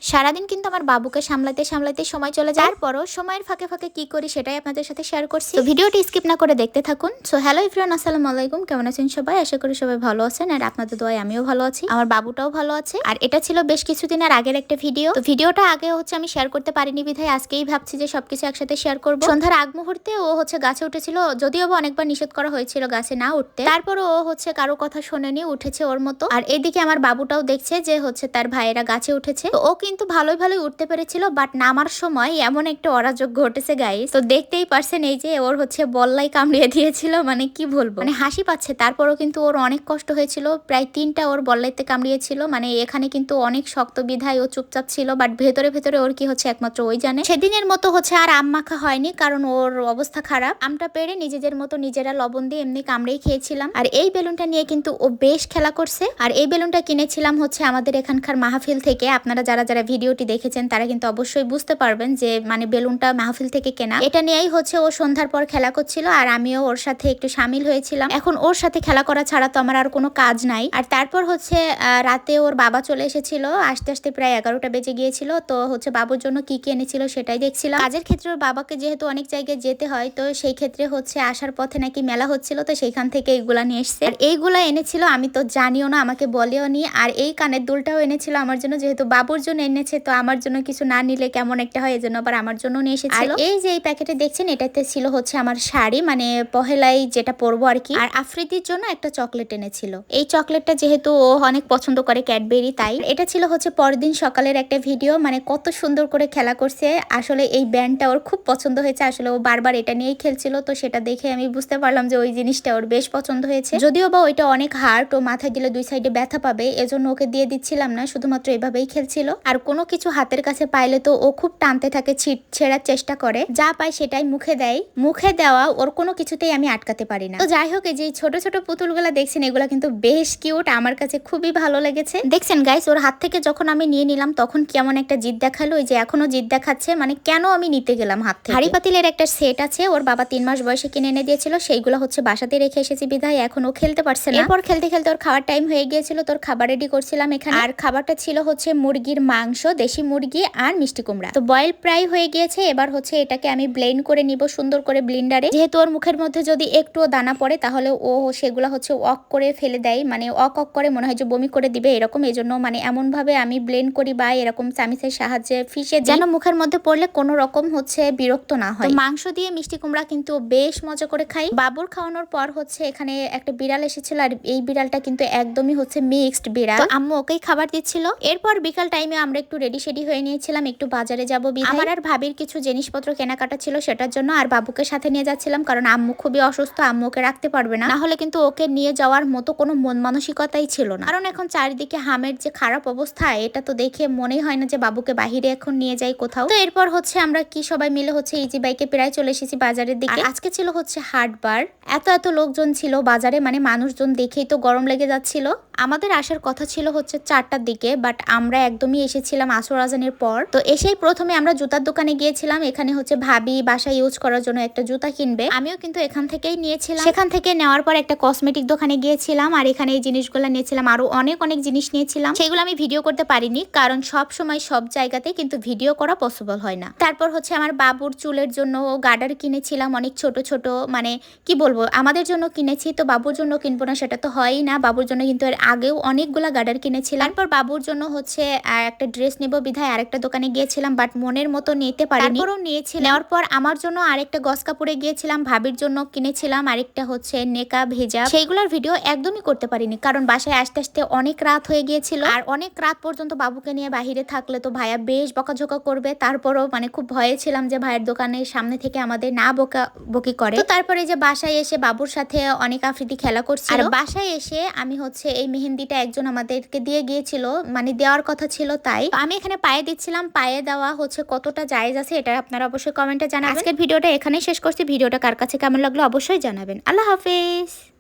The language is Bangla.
সারাদিন কিন্তু আমার বাবুকে সামলাতে সামলাতে সময় চলে যায়। তারপরও সময়ের ফাঁকে ফাঁকে কি করি সেটাই আপনাদের সাথে শেয়ার করছি। তো ভিডিওটি স্কিপ না করে দেখতে থাকুন। সো হ্যালো এভরিওয়ান, আসসালামু আলাইকুম। কেমন আছেন সবাই? আশা করি সবাই ভালো আছেন, আর আপনাদের দোয়ায় আমিও ভালো আছি, আমার বাবুটাও ভালো আছে। আর এটা ছিল বেশ কিছুদিনের আগের একটা ভিডিও। তো ভিডিওটা আগে আমি শেয়ার করতে পারিনি বিধায় আজকেই ভাবছি যে সবকিছু একসাথে শেয়ার করব। সন্ধ্যার আগ মুহূর্তে ও গাছে উঠেছিল, যদিও বা অনেকবার নিষেধ করা হয়েছিল গাছে না উঠতে, তারপরও ও কারো কথা শোনেনি, উঠেছে ওর মতো। আর এদিকে আমার বাবুটাও দেখছে যে তার ভাইয়েরা গাছে উঠেছে, তো ও কিন্তু ভালোই ভালোই উঠতে পেরেছিল, বাট নামার সময় এমন একটা অরাজক ঘটেছে গাইস। তো দেখতেই পারছেন এই যে ওর বল্লাই কামড়িয়ে দিয়েছিল, মানে কি বলবো, মানে হাসি পাচ্ছে। তারপরও কিন্তু ওর অনেক কষ্ট হয়েছিল, প্রায় 3টা ওর বল্লাইতে কামড়িয়েছিল। মানে এখানে কিন্তু অনেক শক্ত বিধায় ও চুপচাপ ছিল, বাট ভেতরে ভেতরে ওর কি একমাত্র ওই জানে। সেদিনের মতো আর আম মাখা হয়নি, কারণ ওর অবস্থা খারাপ। আমটা পেড়ে নিজেদের মতো নিজেরা লবণ দিয়ে এমনি কামড়েই খেয়েছিলাম। আর এই বেলুনটা নিয়ে কিন্তু ও বেশ খেলা করছে। আর এই বেলুনটা কিনেছিলাম আমাদের এখানকার মাহফিল থেকে। আপনারা যারা যারা ভিডিওটি দেখেছেন তারা কিন্তু অবশ্যই বুঝতে পারবেন যে মানে বেলুনটা মাহফিল থেকে কেনা। এটা নিয়েই ও সন্ধ্যার পর খেলা করছিল, আর আমিও ওর সাথে একটু সামিল হয়েছিলাম। এখন ওর সাথে খেলা করা ছাড়া তো আমার আর কোনো কাজ নাই। আর তারপর রাতে ওর বাবা চলে এসেছিল, আস্তে আস্তে প্রায় 11টা বেজে গিয়েছিল। তো বাবুর জন্য কি কি এনেছিল সেটাই দেখছিলাম। কাজের ক্ষেত্রে ওর বাবাকে যেহেতু অনেক জায়গায় যেতে হয়, তো সেই ক্ষেত্রে আসার পথে নাকি মেলা হচ্ছিল, তো সেইখান থেকে এইগুলা নিয়ে এসছে। আর এইগুলা এনেছিল আমি তো জানিও না, আমাকে বলেও নি। আর এই কানের দুলটাও এনেছিল আমার জন্য, যেহেতু বাবুর জন্য এনেছে, তো আমার জন্য কিছু না নিলে কেমন একটা হয়, এজন্য আবার আমার জন্য নিয়ে এসেছিল। আর এই যে এই প্যাকেটে দেখছেন, এটাতে ছিল আমার শাড়ি, মানে পহেলাই যেটা পরবো আর কি। আর আফ্রিদির জন্য একটা চকলেট এনেছিল। এই চকলেটটা যেহেতু ও অনেক পছন্দ করে ক্যাডবেরি, তাই এটা ছিল পরদিন সকালের একটা ভিডিও। মানে কত সুন্দর করে খেলা করছে। আসলে এই ব্যান্ডটা ওর খুব পছন্দ হয়েছে, আসলে ও বারবার এটা নিয়েই খেলছিল। তো সেটা দেখে আমি বুঝতে পারলাম যে ওই জিনিসটা ওর বেশ পছন্দ হয়েছে। যদিও বা ওইটা অনেক হার্ড, ও মাথায় দিলে 2 সাইডে ব্যথা পাবে, এজন্য ওকে দিয়ে দিচ্ছিলাম না, শুধুমাত্র এভাবেই খেলছিল। আর কোনো কিছু হাতের কাছে পাইলে তো ও খুব টানতে থাকে, ছেড়ার চেষ্টা করে, যা পায় সেটাই মুখে দেয়। মুখে দেওয়া ওর কোনো কিছুতেই আমি আটকাতে পারি না। তো যাই হোক, এই যে ছোট ছোট পুতুলগুলা দেখছেন, এগুলা কিন্তু বেশ কিউট, আমার কাছে খুবই ভালো লেগেছে। দেখছেন গাইস, ওর হাত থেকে যখন আমি নিয়ে নিলাম তখন কেমন একটা জিদ দেখালো, ওই যে এখনো জিদ দেখাচ্ছে, মানে কেন আমি নিতে গেলাম হাত থেকে। হাড়ি পাতিলের একটা সেট আছে, ওর বাবা 3 মাস বয়সে কিনে এনে দিয়েছিল, সেইগুলো বাসাতে রেখে এসেছি বিধায় এখন ও খেলতে পারছে না। এরপর খেলতে খেলতে ওর খাওয়ার টাইম হয়ে গিয়েছিল, তোর খাবার রেডি করছিলাম এখানে। আর খাবারটা ছিল মুরগির মাংস, দেশি মুরগি আর মিষ্টি কুমড়া। তো বয়েল প্রায় হয়ে গিয়েছে, এবার এটাকে আমি ব্লেন্ড করে নিব সুন্দর করে ব্লেন্ডারে। যেহেতু ওর মুখের মধ্যে যদি একটুও দানা পড়ে তাহলে ও সেগুলো অক করে ফেলে দেয়, মানে অক করে মনে হয় যে বমি করে দিবে এরকম। এজন্য মানে এমন ভাবে আমি ব্লেন্ড করি বা এরকম চামিচের সাহায্যে ফিশে যেন মুখের মধ্যে পড়লে কোনো রকম বিরক্ত না হয়। মাংস দিয়ে মিষ্টি কুমড়া কিন্তু বেশ মজা করে খাই। বাবুর খাওয়ানোর পর এখানে একটা বিড়াল এসেছিল, আর এই বিড়ালটা কিন্তু একদমই মিক্সড বিড়াল। তো আম্মু ওকেই খাবার দিচ্ছিল। এরপর বিকাল টাইমে আমরা একটু রেডি শেডি হয়ে নিয়েছিলাম, একটু বাজারে যাবো। আমার আর ভাবির কিছু জিনিসপত্র কেনাকাটা ছিল সেটার জন্য, আর বাবুকে সাথে নিয়ে যাচ্ছিলাম, কারণ আম্মু খুবই অসুস্থ, আম্মু ওকে রাখতে পারবে না, হলে কিন্তু ওকে নিয়ে যাওয়ার মতো কোনো মন মানসিকতাই ছিল না। কারণ এখন চারিদিকে হামের যে খারাপ অবস্থা, এটা তো দেখে মনেই হয় না যে বাবুকে বাহিরে এখন নিয়ে যাই কোথাও। তো এরপর আমরা কি সবাই মিলে ইজি বাইকে প্রায় চলে এসেছি বাজারের দিকে। আজকে ছিল হাটবার, এত এত লোকজন ছিল বাজারে, মানে মানুষজন দেখেই তো গরম লেগে যাচ্ছিল। আমাদের আসার কথা ছিল 4টার দিকে, বাট আমরা একদমই এসেছিলাম আসর আজানের পর। তো এসেই প্রথমে আমরা জুতার দোকানে গিয়েছিলাম। এখানে ভাবি বাসায় ইউজ করার জন্য একটা জুতা কিনবে, আমিও কিন্তু এখান থেকেই নিয়েছিলাম। সেখান থেকে নেওয়ার পর একটা কসমেটিক দোকানে গিয়েছিলাম, আর এখানে এই জিনিসগুলো নিয়েছিলাম, আরো অনেক অনেক জিনিস নিয়েছিলাম। সেগুলো আমি ভিডিও করতে পারিনি, কারণ সব সময় সব জায়গাতে কিন্তু ভিডিও করা পসিবল হয় না। তারপর আমার বাবুর চুলের জন্য গার্ডার কিনেছিলাম, অনেক ছোট ছোট, মানে কি বলবো, আমাদের জন্য কিনেছি, তো বাবুর জন্য কিনবো না সেটা তো হয়ই না। বাবুর জন্য কিন্তু এর আগেও অনেকগুলা গার্ডার কিনেছিলাম। তারপর বাবুর জন্য একটা ড্রেস নেবো বিধায় আরেকটা দোকানে গিয়েছিলাম, বাট মনের মতো নিতে পারিনি। তারপরও নিয়েছি। নেওয়ার পর আমার জন্য আরেকটা গস কাপড়ে গিয়েছিলাম, ভাবির জন্য কিনেছিলাম আরেকটা নেকাব হিজাব। সেইগুলোর ভিডিও একদমই করতে পারিনি, কারণ বাসায় আসতে আসতে অনেক রাত হয়ে গিয়েছিল, আর অনেক রাত পর্যন্ত বাবুকে নিয়ে বাহিরে থাকলে তো ভাইয়া বেশ বকাঝকা করবে। তারপরও মানে খুব ভয়ে ছিলাম যে ভাইয়ের দোকানের সামনে থেকে আমাদের না বকি করে। তো তারপরে যে বাসায় এসে বাবুর সাথে অনেক আফ্রিদি খেলা করছিল। আর বাসায় এসে আমি এই মেহেন্দিটা একজন আমাদেরকে দিয়ে গিয়েছিল, মানে দেওয়ার কথা ছিল, তাই আমি এখানে পায়ে দিচ্ছিলাম। পায়ে দেওয়া কতটা জায়েজ আছে এটা আপনারা অবশ্যই কমেন্টে জানাবেন। আজকের ভিডিওটা এখানেই শেষ করছি। ভিডিওটা কার কাছে কেমন লাগলো অবশ্যই জানাবেন। আল্লাহ হাফেজ।